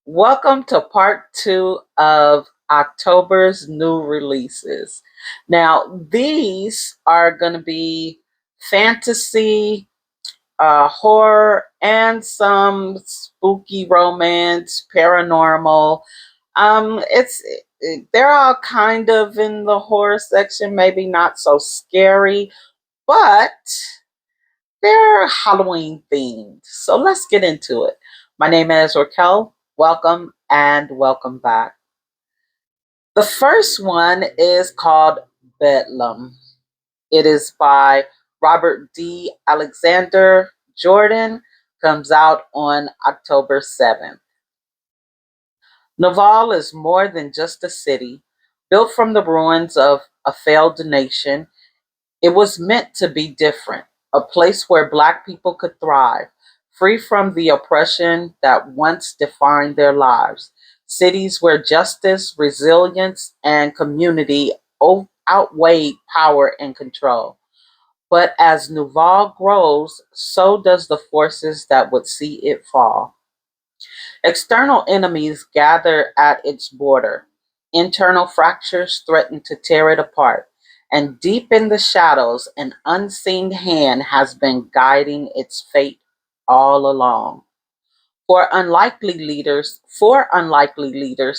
Welcome to part two of October's new releases. Now, these are going to be fantasy, horror, and some spooky romance, paranormal. It's they're all kind of in the horror section, maybe not so scary, but they're Halloween themed. So let's get into it. My name is Raquel. Welcome and welcome back. The first one is called Bedlam. It is by Robert D. Alexander Jordan. Comes out on October 7th. Naval is more than just a city. Built from the ruins of a failed nation, it was meant to be different, a place where Black people could thrive, free from the oppression that once defined their lives. Cities where justice, resilience, and community outweighed power and control. But as Nuval grows, so does the forces that would see it fall. External enemies gather at its border. Internal fractures threaten to tear it apart. And deep in the shadows, an unseen hand has been guiding its fate all along. Four unlikely leaders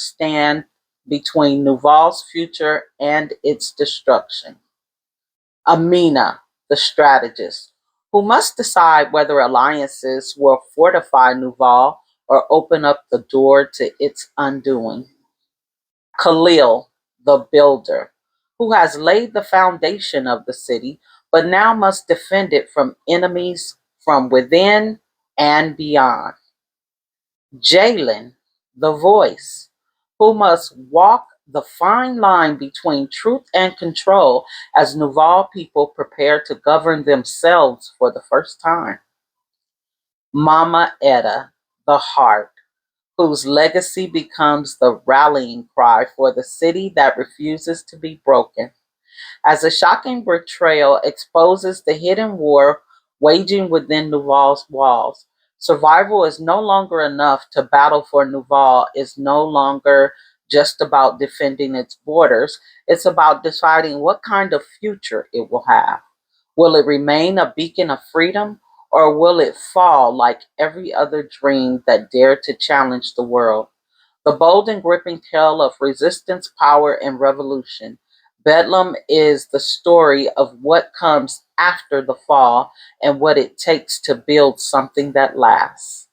stand between Nuval's future and its destruction. Amina, the strategist, who must decide whether alliances will fortify Nuval or open up the door to its undoing. Khalil, the builder, who has laid the foundation of the city, but now must defend it from enemies from within and beyond. Jalen, the voice, who must walk the fine line between truth and control as Nuval people prepare to govern themselves for the first time. Mama Etta, the heart, whose legacy becomes the rallying cry for the city that refuses to be broken. As a shocking betrayal exposes the hidden war waging within Nuval's walls, survival is no longer enough to battle for Nuval is no longer just about defending its borders. It's about deciding what kind of future it will have. Will it remain a beacon of freedom, or will it fall like every other dream that dared to challenge the world? The bold and gripping tale of resistance, power, and revolution. Bedlam is the story of what comes after the fall and what it takes to build something that lasts.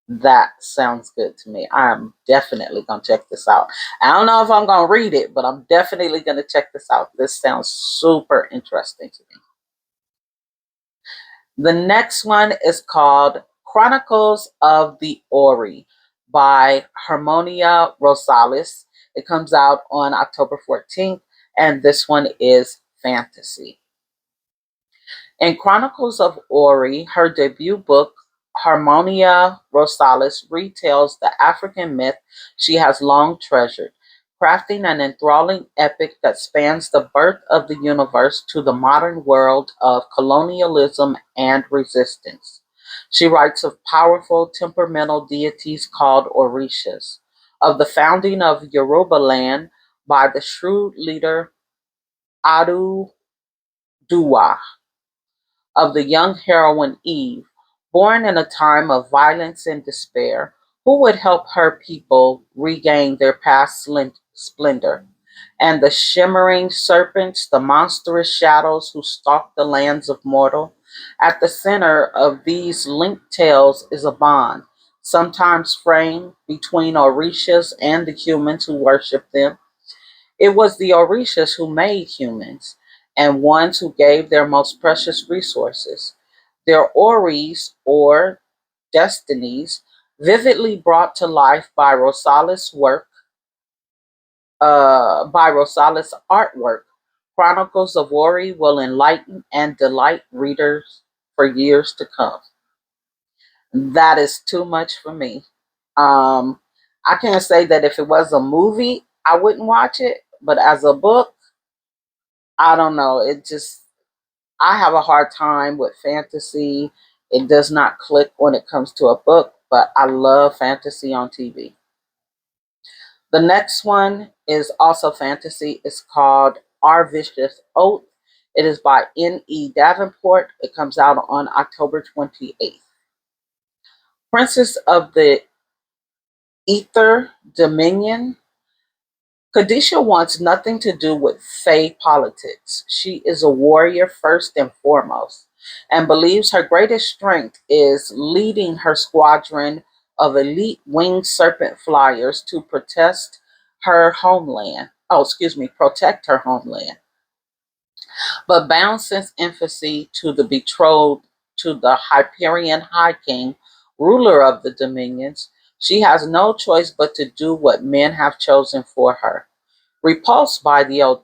That sounds good to me. I'm definitely going to check this out. I don't know if I'm going to read it, but I'm definitely going to check this out. This sounds super interesting to me. The next one is called Chronicles of the Ori by Harmonia Rosales. It comes out on October 14th, and this one is fantasy. In Chronicles of Ori, her debut book, Harmonia Rosales retells the African myth she has long treasured, crafting an enthralling epic that spans the birth of the universe to the modern world of colonialism and resistance. She writes of powerful, temperamental deities called Orishas, of the founding of Yoruba land by the shrewd leader Adu Duwa, of the young heroine Eve, born in a time of violence and despair, who would help her people regain their past splendor, and the shimmering serpents, the monstrous shadows who stalk the lands of mortal. At the center of these linked tales is a bond, sometimes framed between Orishas and the humans who worship them. It was the Orishas who made humans, and ones who gave their most precious resources. Their Oris, or destinies, vividly brought to life by Rosales' artwork. Chronicles of Ori will enlighten and delight readers for years to come. That is too much for me. Um, I can't say that if it was a movie, I wouldn't watch it, but as a book, I don't know. I have a hard time with fantasy. It does not click when it comes to a book, but I love fantasy on TV. The next one is also fantasy. It's called Our Vicious Oath. It is by N.E. Davenport. It comes out on October 28th. Princess of the Ether Dominion. Kadisha wants nothing to do with Fae politics. She is a warrior first and foremost, and believes her greatest strength is leading her squadron of elite winged serpent flyers to protect her homeland. But bound since infancy to the betrothed to the Hyperion High King, ruler of the dominions, she has no choice but to do what men have chosen for her. Repulsed by the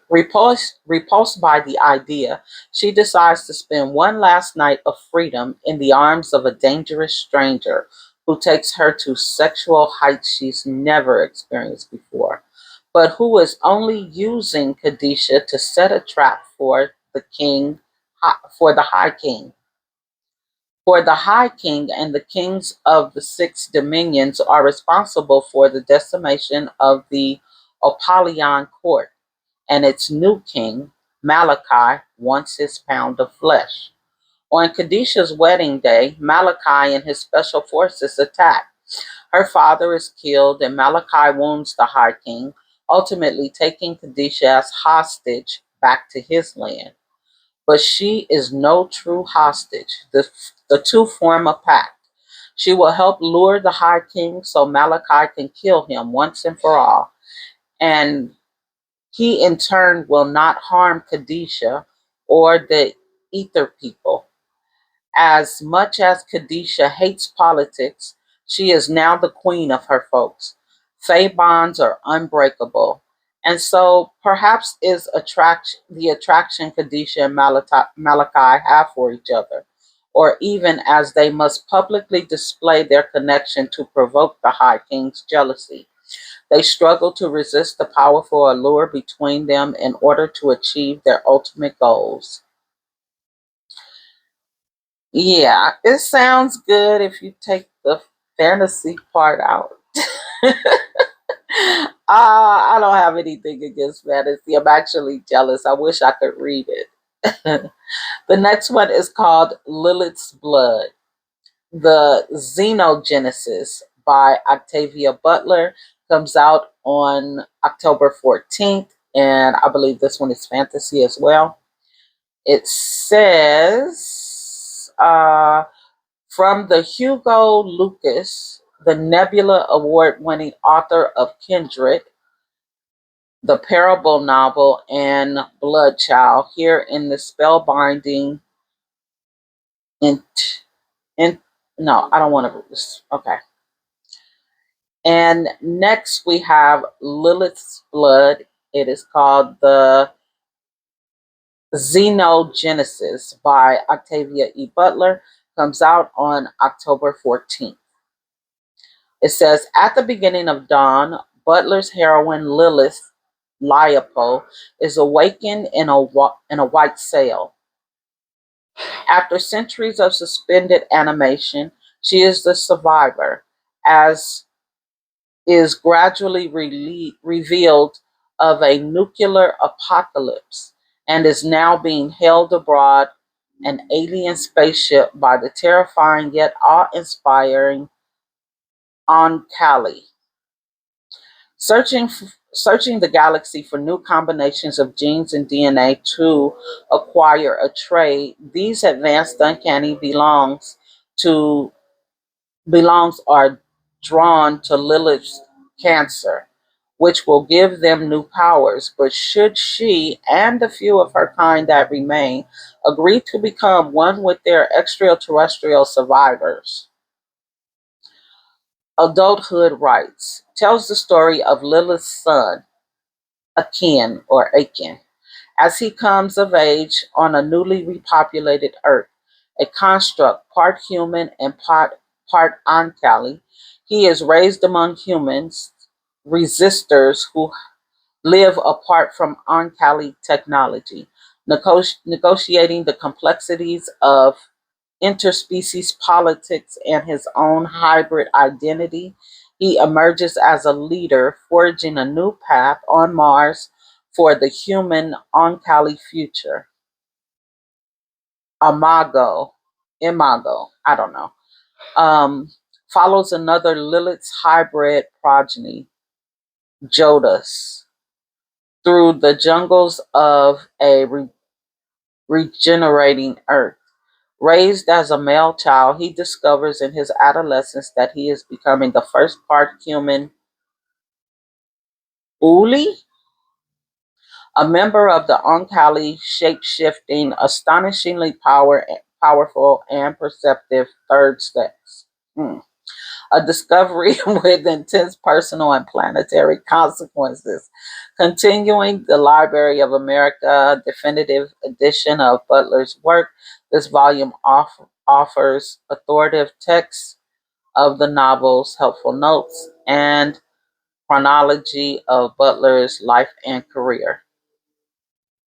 repulsed by the idea, she decides to spend one last night of freedom in the arms of a dangerous stranger who takes her to sexual heights she's never experienced before, but who is only using Kadisha to set a trap for the High King. For the High King and the kings of the six dominions are responsible for the decimation of the Opalion court, and its new king, Malachi, wants his pound of flesh. On Kadisha's wedding day, Malachi and his special forces attack. Her father is killed, and Malachi wounds the High King, ultimately taking Kadisha as hostage back to his land. But she is no true hostage. The two form a pact. She will help lure the High King so Malachi can kill him once and for all. And he in turn will not harm Kadisha or the Ether people. As much as Kadisha hates politics, she is now the queen of her folks. Fae bonds are unbreakable. And so perhaps is the attraction Kadisha and Malachi have for each other, or even as they must publicly display their connection to provoke the High King's jealousy. They struggle to resist the powerful allure between them in order to achieve their ultimate goals. Yeah, it sounds good if you take the fantasy part out. I don't have anything against fantasy. I'm actually jealous. I wish I could read it. The next one is called Lilith's Blood, The Xenogenesis by Octavia Butler. Comes out on October 14th, and I believe this one is fantasy as well. It says, from the Hugo Lucas, the Nebula Award winning author of Kindred, the Parable novel, and Bloodchild, here in the spellbinding. In, in, no, I don't want to. Okay. And next we have Lilith's Blood. It is called The Xenogenesis by Octavia E. Butler. Comes out on October 14th. It says, at the beginning of dawn, Butler's heroine Lilith Lyapo is awakened in a white sail. After centuries of suspended animation, she is the survivor, as is gradually revealed of a nuclear apocalypse, and is now being held aboard an alien spaceship by the terrifying yet awe-inspiring Onkali. Searching the galaxy for new combinations of genes and DNA to acquire a trait, these advanced uncanny to belongs are drawn to Lilith's cancer, which will give them new powers. But should she and the few of her kind that remain agree to become one with their extraterrestrial survivors? Adulthood Rights tells the story of Lilith's son, Akin, as he comes of age on a newly repopulated Earth, a construct part human and part Ankali. He is raised among humans, resistors who live apart from Ankali technology, negotiating the complexities of interspecies politics, and his own hybrid identity, he emerges as a leader, forging a new path on Mars for the human Oncali future. Imago, I don't know, um, follows another Lilith's hybrid progeny, Jodas, through the jungles of a regenerating Earth. Raised as a male child, he discovers in his adolescence that he is becoming the first part human Uli, a member of the Oncali shape-shifting, astonishingly powerful and perceptive third sex. A discovery with intense personal and planetary consequences. Continuing the Library of America definitive edition of Butler's work, this volume offers authoritative texts of the novels, helpful notes, and chronology of Butler's life and career.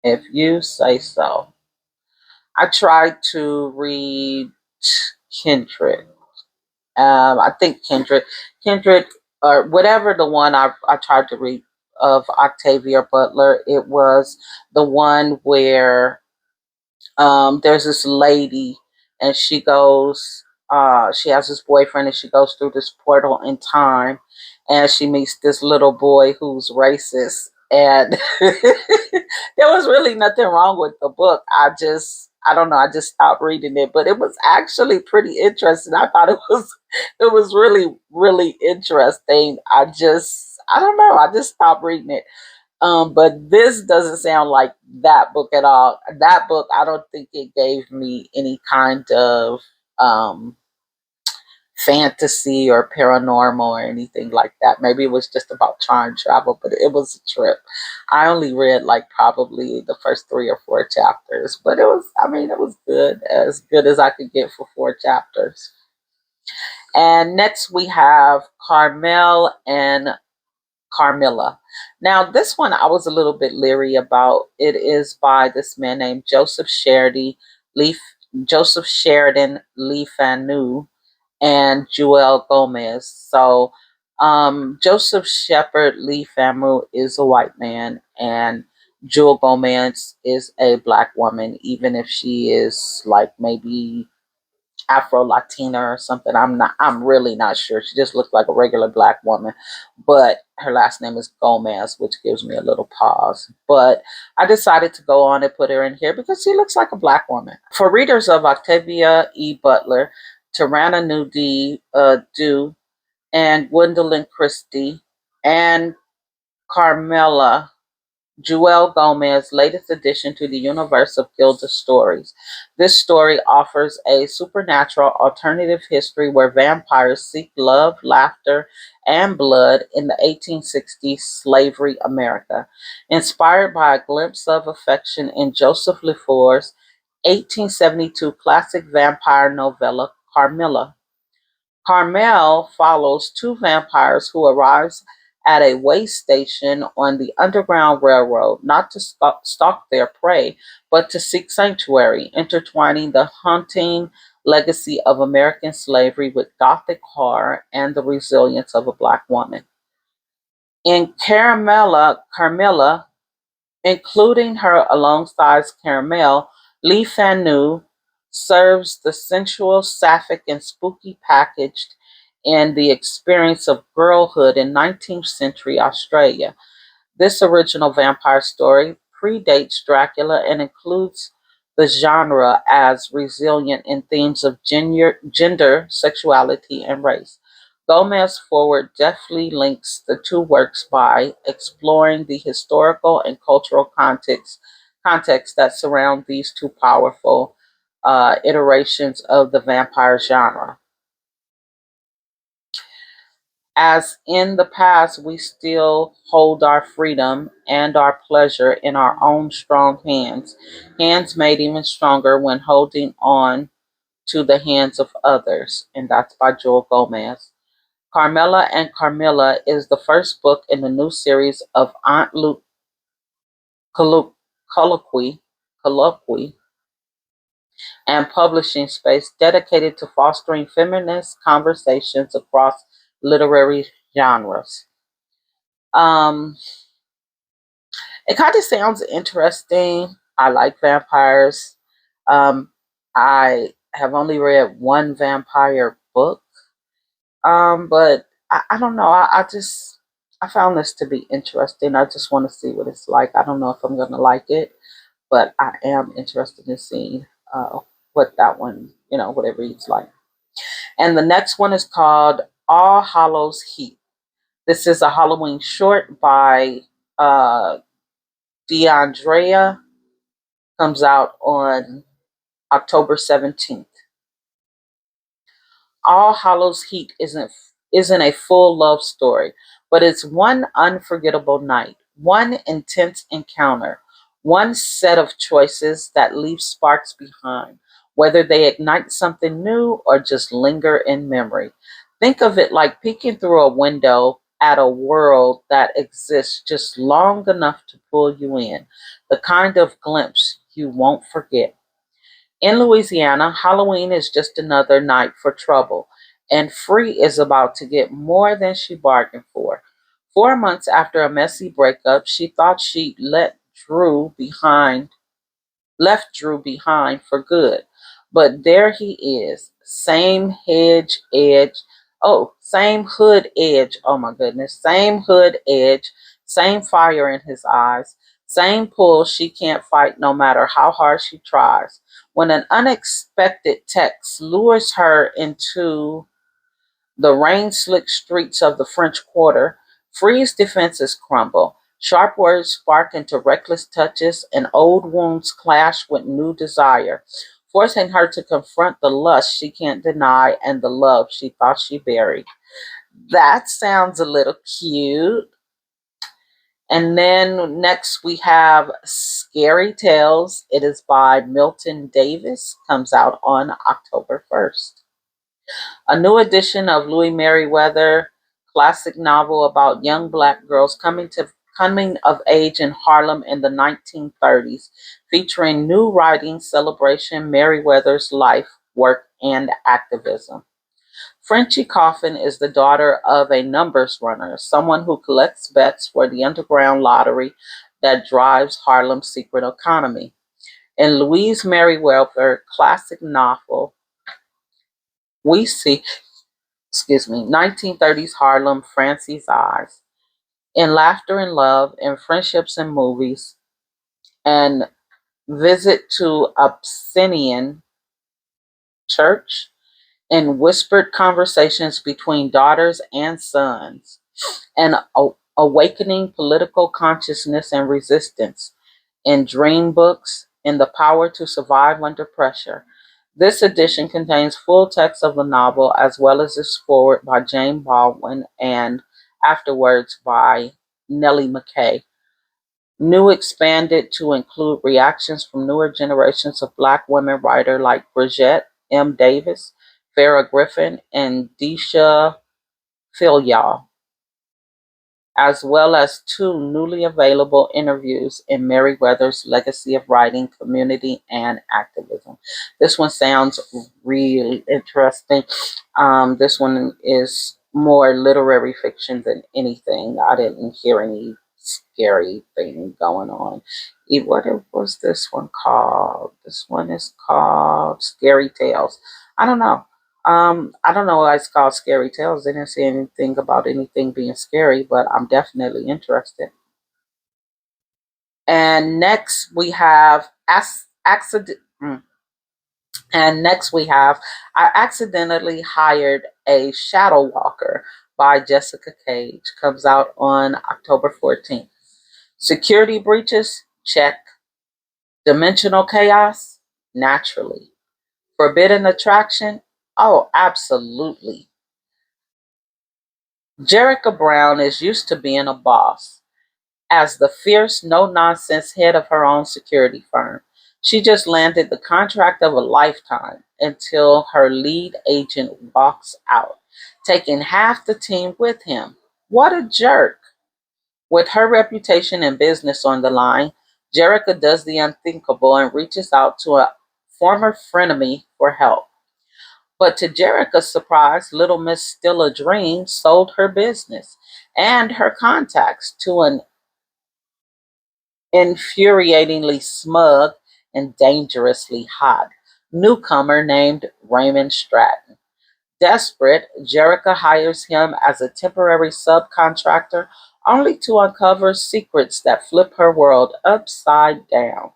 If you say so. I tried to read Kindred. I think Kindred, or whatever the one I tried to read of Octavia Butler. It was the one where there's this lady, and she has this boyfriend, and she goes through this portal in time, and she meets this little boy who's racist. And there was really nothing wrong with the book. I don't know, I just stopped reading it, but it was actually pretty interesting. I thought it was really, really interesting. I don't know, I just stopped reading it. But this doesn't sound like that book at all. That book, I don't think it gave me any kind of um, fantasy or paranormal or anything like that. Maybe it was just about time travel, but it was a trip. I only read like probably the first 3 or 4 chapters, but it was good as I could get for 4 chapters. And next we have Carmelle and Carmilla. Now, this one I was a little bit leery about. It is by this man named Leaf, Joseph Sheridan Lee Fanu, and Joel Gomez. So, Joseph Shepard Lee Famu is a white man, and Joel Gomez is a black woman, even if she is like maybe Afro Latina or something. I'm really not sure. She just looks like a regular black woman, but her last name is Gomez, which gives me a little pause. But I decided to go on and put her in here because she looks like a black woman. For readers of Octavia E. Butler, Tarana Nudi Du, and Gwendolyn Christie, and Carmela Joel Gomez's latest addition to the universe of Gilda stories. This story offers a supernatural alternative history where vampires seek love, laughter, and blood in the 1860s slavery America. Inspired by a glimpse of affection in Joseph Lefort's 1872 classic vampire novella, Carmilla. Carmelle follows two vampires who arrive at a way station on the Underground Railroad, not to stalk their prey, but to seek sanctuary, intertwining the haunting legacy of American slavery with Gothic horror and the resilience of a Black woman. In Carmilla, including her alongside Carmelle, Lee Fanu serves the sensual, sapphic, and spooky packaged in the experience of girlhood in 19th century Australia. This original vampire story predates Dracula and includes the genre as resilient in themes of gender, sexuality, and race. Gomez Forward deftly links the two works by exploring the historical and cultural context that surround these two powerful iterations of the vampire genre. As in the past, we still hold our freedom and our pleasure in our own strong hands, hands made even stronger when holding on to the hands of others. And that's by Joel Gomez. Carmela and Carmilla is the first book in the new series of Aunt Luke colloquy, and publishing space dedicated to fostering feminist conversations across literary genres. Um, it kind of sounds interesting. I like vampires. Um, I have only read one vampire book, but I don't know. I found this to be interesting. I just want to see what it's like. I don't know if I'm going to like it, but I am interested in seeing what that one, what it reads like. And the next one is called All Hallows Heat. This is a Halloween short by uh, DeAndrea. Comes out on October 17th. All Hallows Heat isn't a full love story, but it's one unforgettable night, one intense encounter, one set of choices that leave sparks behind, whether they ignite something new or just linger in memory. Think of it like peeking through a window at a world that exists just long enough to pull you in, the kind of glimpse you won't forget. In Louisiana, Halloween is just another night for trouble, and Free is about to get more than she bargained for. 4 months after a messy breakup, she thought she'd left Drew behind for good. But there he is, same hood edge, oh my goodness, same hood edge, same fire in his eyes, same pull she can't fight no matter how hard she tries. When an unexpected text lures her into the rain-slick streets of the French Quarter, Free's defenses crumble. Sharp words spark into reckless touches, and old wounds clash with new desire, forcing her to confront the lust she can't deny and the love she thought she buried. That sounds a little cute. And then next we have Skerry Tales. It is by Milton Davis. Comes out on October 1st. A new edition of Louis Merriweather classic novel about young black girls coming of age in Harlem in the 1930s, featuring new writing celebration Merriweather's life, work, and activism. Frenchie Coffin is the daughter of a numbers runner, someone who collects bets for the underground lottery that drives Harlem's secret economy. In Louise Merriweather classic novel, we see 1930s Harlem, Francie's eyes, in laughter and love, in friendships and movies, and visit to Abyssinian church, in whispered conversations between daughters and sons, and awakening political consciousness and resistance, in dream books, in the power to survive under pressure. This edition contains full text of the novel as well as its foreword by Jane Baldwin and afterwards by Nellie McKay. New expanded to include reactions from newer generations of Black women writers like Bridgette M. Davis, Farrah Griffin, and Deisha Philyaw, as well as two newly available interviews in Merriweather's legacy of writing, community, and activism. This one sounds really interesting. This one is more literary fiction than anything. I didn't hear any scary thing going on. What was this one called? This one is called Skerry Tales. I don't know. I don't know why it's called Skerry Tales. They didn't say anything about anything being scary, but I'm definitely interested. And next we have accident. And next we have I accidentally hired a shadow walker by Jessica Cage. Comes out on October 14th. Security breaches, check. Dimensional chaos, naturally. Forbidden attraction, oh, absolutely. Jerica Brown is used to being a boss. As the fierce, no nonsense head of her own security firm, she just landed the contract of a lifetime until her lead agent walks out, taking half the team with him. What a jerk! With her reputation and business on the line, Jerica does the unthinkable and reaches out to a former frenemy for help. But to Jerica's surprise, little Miss Still a Dream sold her business and her contacts to an infuriatingly smug and dangerously hot newcomer named Raymond Stratton. Desperate, Jerica hires him as a temporary subcontractor only to uncover secrets that flip her world upside down.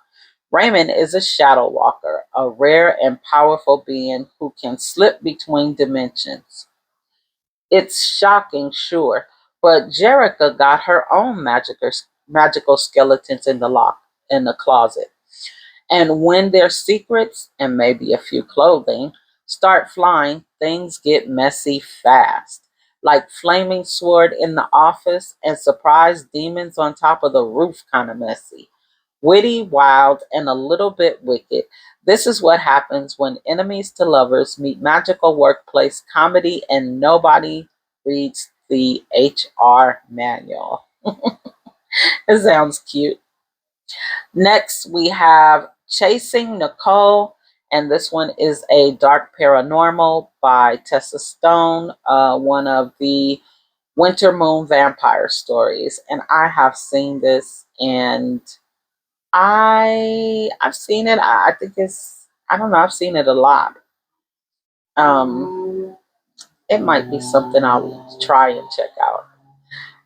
Raymond is a shadow walker, a rare and powerful being who can slip between dimensions. It's shocking, sure, but Jerica got her own magical skeletons in the closet. And when their secrets, and maybe a few clothing, start flying, things get messy fast. Like flaming sword in the office and surprise demons on top of the roof kind of messy. Witty, wild, and a little bit wicked. This is what happens when enemies to lovers meet magical workplace comedy and nobody reads the HR manual. It sounds cute. Next, we have Chasing Nicole, and this one is a dark paranormal by Tessa Stone, one of the Winter Moon vampire stories. And I have seen this, and I've seen it. I think it's, I don't know. I've seen it a lot. Um, it might be something I'll try and check out.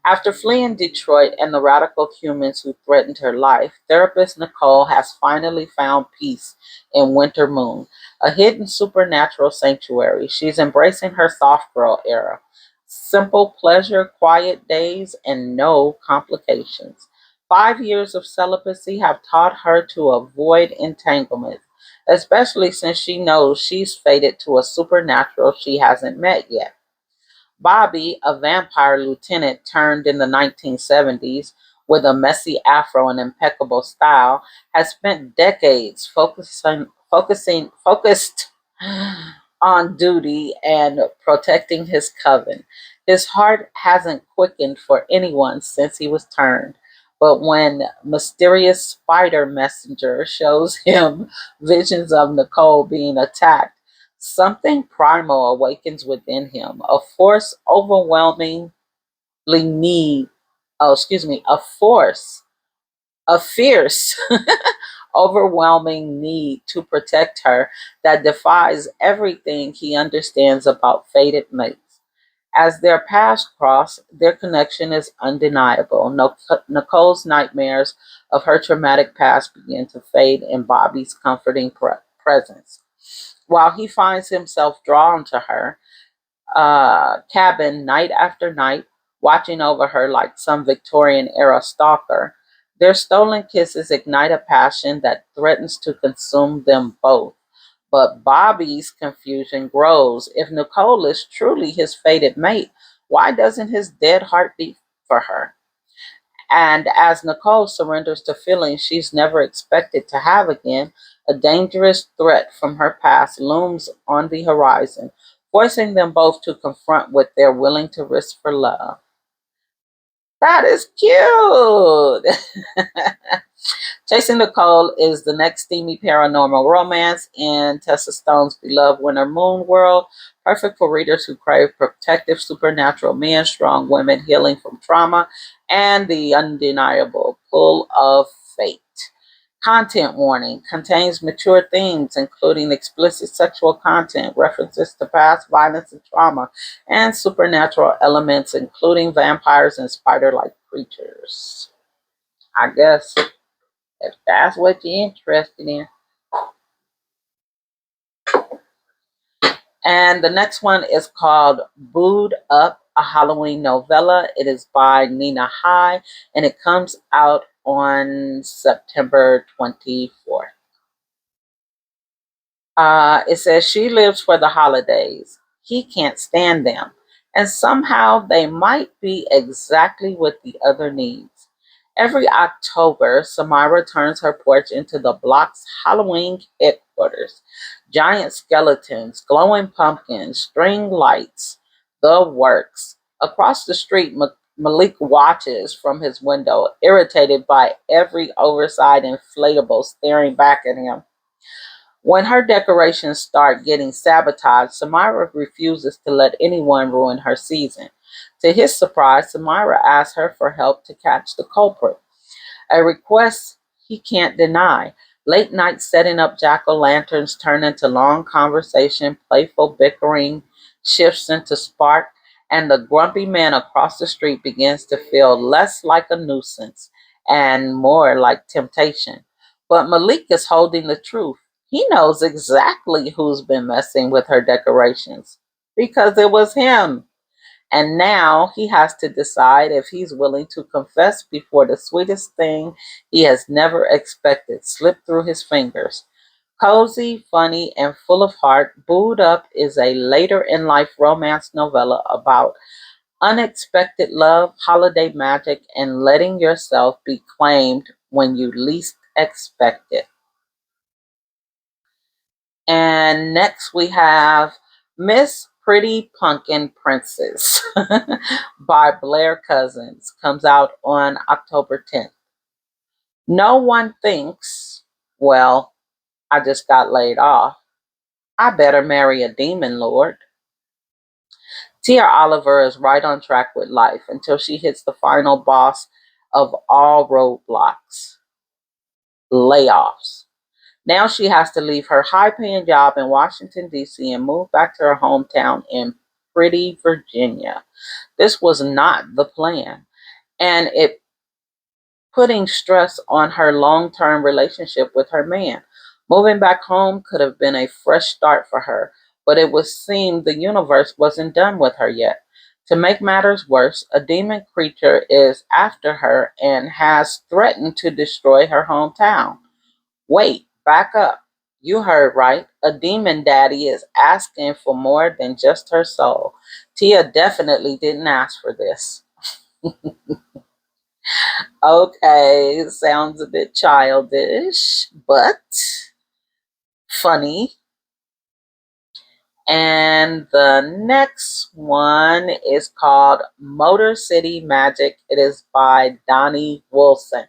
After fleeing Detroit and the radical humans who threatened her life, therapist Nicole has finally found peace in Winter Moon, a hidden supernatural sanctuary. She's embracing her soft girl era. Simple pleasure, quiet days, and no complications. 5 years of celibacy have taught her to avoid entanglements, especially since she knows she's fated to a supernatural she hasn't met yet. Bobby, a vampire lieutenant turned in the 1970s with a messy afro and impeccable style, has spent decades focused on duty and protecting his coven. His heart hasn't quickened for anyone since he was turned. But when mysterious spider messenger shows him visions of Nicole being attacked, something primal awakens within him, a force overwhelmingly need, oh, excuse me, a fierce, overwhelming need to protect her that defies everything he understands about fated mates. As their paths cross, their connection is undeniable. Nicole's nightmares of her traumatic past begin to fade in Bobby's comforting presence. While he finds himself drawn to her cabin night after night, watching over her like some Victorian era stalker, their stolen kisses ignite a passion that threatens to consume them both. But Bobby's confusion grows. If Nicole is truly his fated mate, why doesn't his dead heart beat for her? And as Nicole surrenders to feelings she's never expected to have again, a dangerous threat from her past looms on the horizon, forcing them both to confront what they're willing to risk for love. That is cute. Chasing Nicole is the next steamy paranormal romance in Tessa Stone's beloved Winter Moon world, perfect for readers who crave protective supernatural men, strong women healing from trauma, and the undeniable pull of fate. Content warning contains mature themes, including explicit sexual content, references to past violence and trauma, and supernatural elements, including vampires and spider like creatures. I guess if that's what you're interested in. And the next one is called Booed Up, a Halloween novella. It is by Nina High, and it comes out on September 24th. It says she lives for the holidays. He can't stand them. And somehow they might be exactly what the other needs. Every October, Samira turns her porch into the block's Halloween headquarters. Giant skeletons, glowing pumpkins, string lights, the works. Across the street, Malik watches from his window, irritated by every oversized inflatable staring back at him. When her decorations start getting sabotaged, Samira refuses to let anyone ruin her season. To his surprise, Samira asks her for help to catch the culprit, a request he can't deny. Late night setting up jack-o'-lanterns turn into long conversation, playful bickering shifts into spark, and the grumpy man across the street begins to feel less like a nuisance and more like temptation. But Malik is holding the truth. He knows exactly who's been messing with her decorations because it was him. And now he has to decide if he's willing to confess before the sweetest thing he has never expected slipped through his fingers. Cozy, funny, and full of heart, Booed Up is a later in life romance novella about unexpected love, holiday magic, and letting yourself be claimed when you least expect it. And next we have Miss Pretty Pumpkin Princess by Blair Cousins. Comes out on October 10th. No one thinks, well, I just got laid off. I better marry a demon lord. Tia Oliver is right on track with life until she hits the final boss of all roadblocks, layoffs. Now she has to leave her high paying job in Washington, D.C. and move back to her hometown in Pretty, Virginia. This was not the plan, and it putting stress on her long term relationship with her man. Moving back home could have been a fresh start for her, but it would seem the universe wasn't done with her yet. To make matters worse, a demon creature is after her and has threatened to destroy her hometown. Wait, back up. You heard right. A demon daddy is asking for more than just her soul. Tia definitely didn't ask for this. Okay, sounds a bit childish, but funny. And the next one is called Motor City Magic. It is by Donnie Wilson.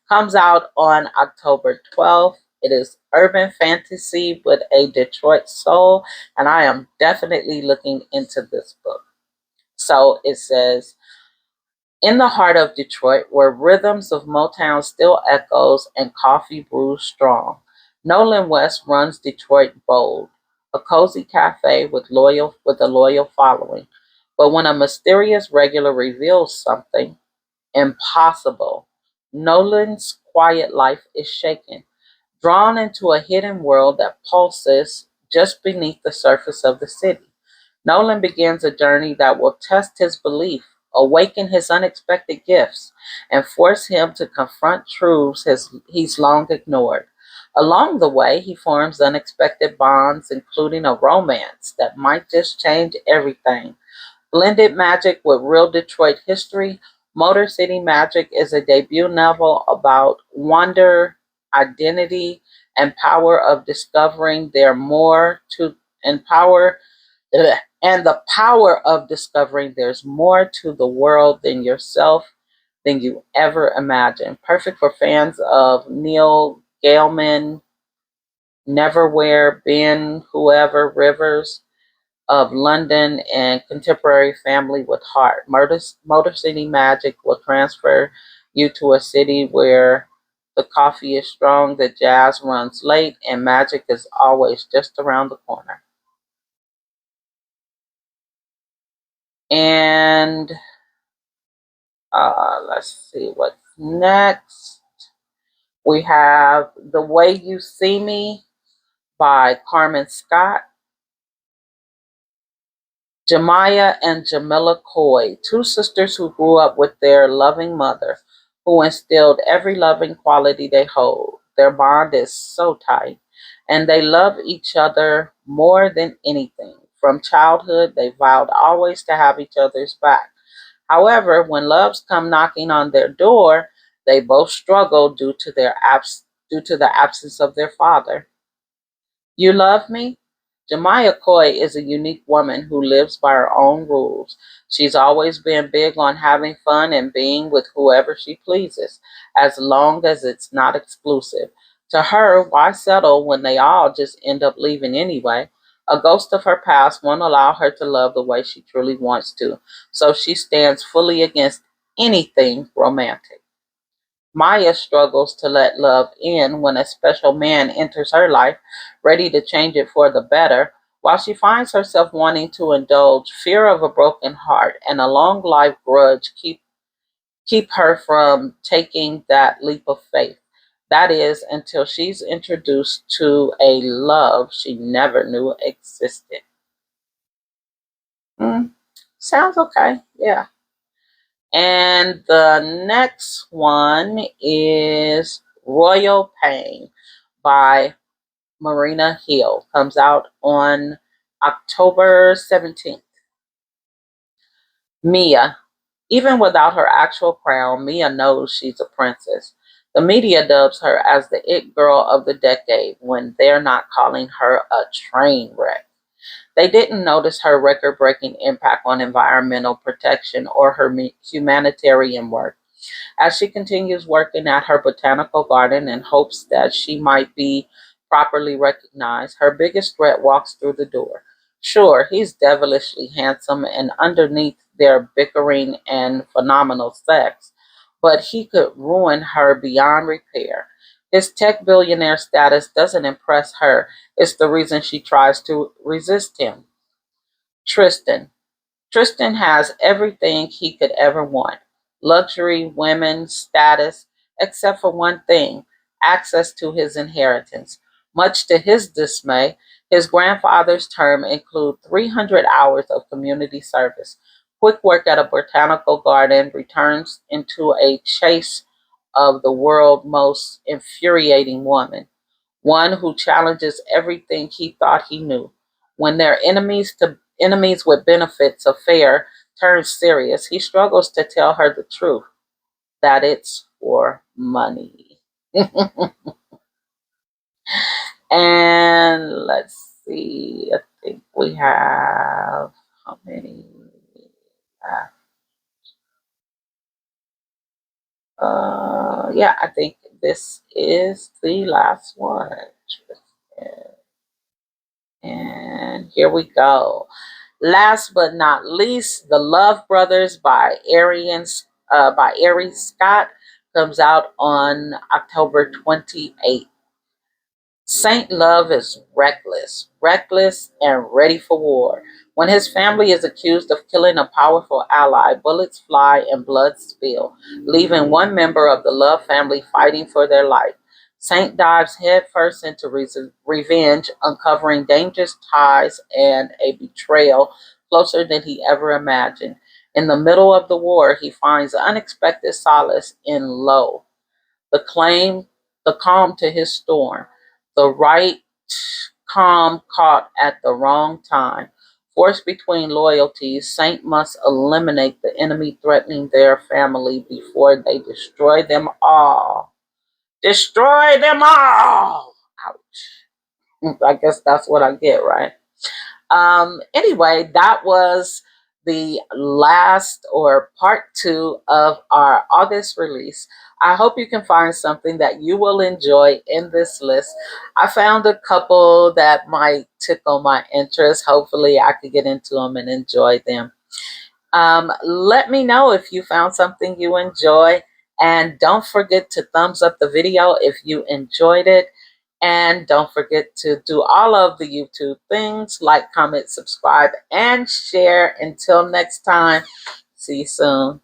Comes out on October 12th. It is urban fantasy with a Detroit soul, and I am definitely looking into this book. So it says, in the heart of Detroit, where rhythms of Motown still echoes and coffee brews strong, Nolan West runs Detroit Bold, a cozy cafe with a loyal following. But when a mysterious regular reveals something impossible, Nolan's quiet life is shaken, drawn into a hidden world that pulses just beneath the surface of the city. Nolan begins a journey that will test his belief, awaken his unexpected gifts, and force him to confront truths he's long ignored. Along the way, he forms unexpected bonds, including a romance that might just change everything. Blended magic with real Detroit history, Motor City Magic is a debut novel about wonder, identity, and power of discovering there more to and power and the power of discovering there's more to the world than yourself than you ever imagined. Perfect for fans of Neil Gaiman, Neverwhere, Ben, whoever, Rivers of London, and contemporary family with heart. Motor City Magic will transfer you to a city where the coffee is strong, the jazz runs late, and magic is always just around the corner. And let's see what's next. We have The Way You See Me by Carmen Scott. Jemiah and Jamila Coy, two sisters who grew up with their loving mother, who instilled every loving quality they hold. Their bond is so tight, and they love each other more than anything. From childhood, they vowed always to have each other's back. However, when loves come knocking on their door, they both struggle due to the absence of their father. You love me? Jemiah Coy is a unique woman who lives by her own rules. She's always been big on having fun and being with whoever she pleases, as long as it's not exclusive. To her, why settle when they all just end up leaving anyway? A ghost of her past won't allow her to love the way she truly wants to, so she stands fully against anything romantic. Maya struggles to let love in when a special man enters her life, ready to change it for the better, while she finds herself wanting to indulge. Fear of a broken heart and a long life grudge keep her from taking that leap of faith. That is, until she's introduced to a love she never knew existed. Mm, sounds okay. Yeah. And the next one is Royal Pain by Marina Hill. Comes out on October 17th. Mia. Even without her actual crown, Mia knows she's a princess. The media dubs her as the it girl of the decade when they're not calling her a train wreck. They didn't notice her record breaking impact on environmental protection or her humanitarian work. As she continues working at her botanical garden in hopes that she might be properly recognized, her biggest threat walks through the door. Sure, he's devilishly handsome and underneath their bickering and phenomenal sex, but he could ruin her beyond repair. His tech billionaire status doesn't impress her. It's the reason she tries to resist him. Tristan. Tristan has everything he could ever want: luxury, women, status, except for one thing: access to his inheritance. Much to his dismay, his grandfather's term included 300 hours of community service. Quick work at a botanical garden returns into a chase of the world's most infuriating woman, one who challenges everything he thought he knew. When their enemies with benefits affair turns serious, he struggles to tell her the truth, that it's for money. And let's see, I think we have how many? Yeah, I think this is the last one. And here we go. Last but not least, The Love Brothers by Ari Scott comes out on October 28th. Saint Love is reckless and ready for war. When his family is accused of killing a powerful ally, bullets fly and blood spill, leaving one member of the Love family fighting for their life. Saint dives headfirst into revenge, uncovering dangerous ties and a betrayal closer than he ever imagined. In the middle of the war, he finds unexpected solace in Lo, the claim, the calm to his storm, the right calm caught at the wrong time. Forced between loyalties, Saint must eliminate the enemy threatening their family before they destroy them all. Destroy them all! Ouch. I guess that's what I get, right? Anyway, that was the last or part two of our August release. I hope you can find something that you will enjoy in this list. I found a couple that might tickle my interest. Hopefully, I could get into them and enjoy them. Let me know if you found something you enjoy. And don't forget to thumbs up the video if you enjoyed it. And don't forget to do all of the YouTube things: like, comment, subscribe, and share. Until next time, see you soon.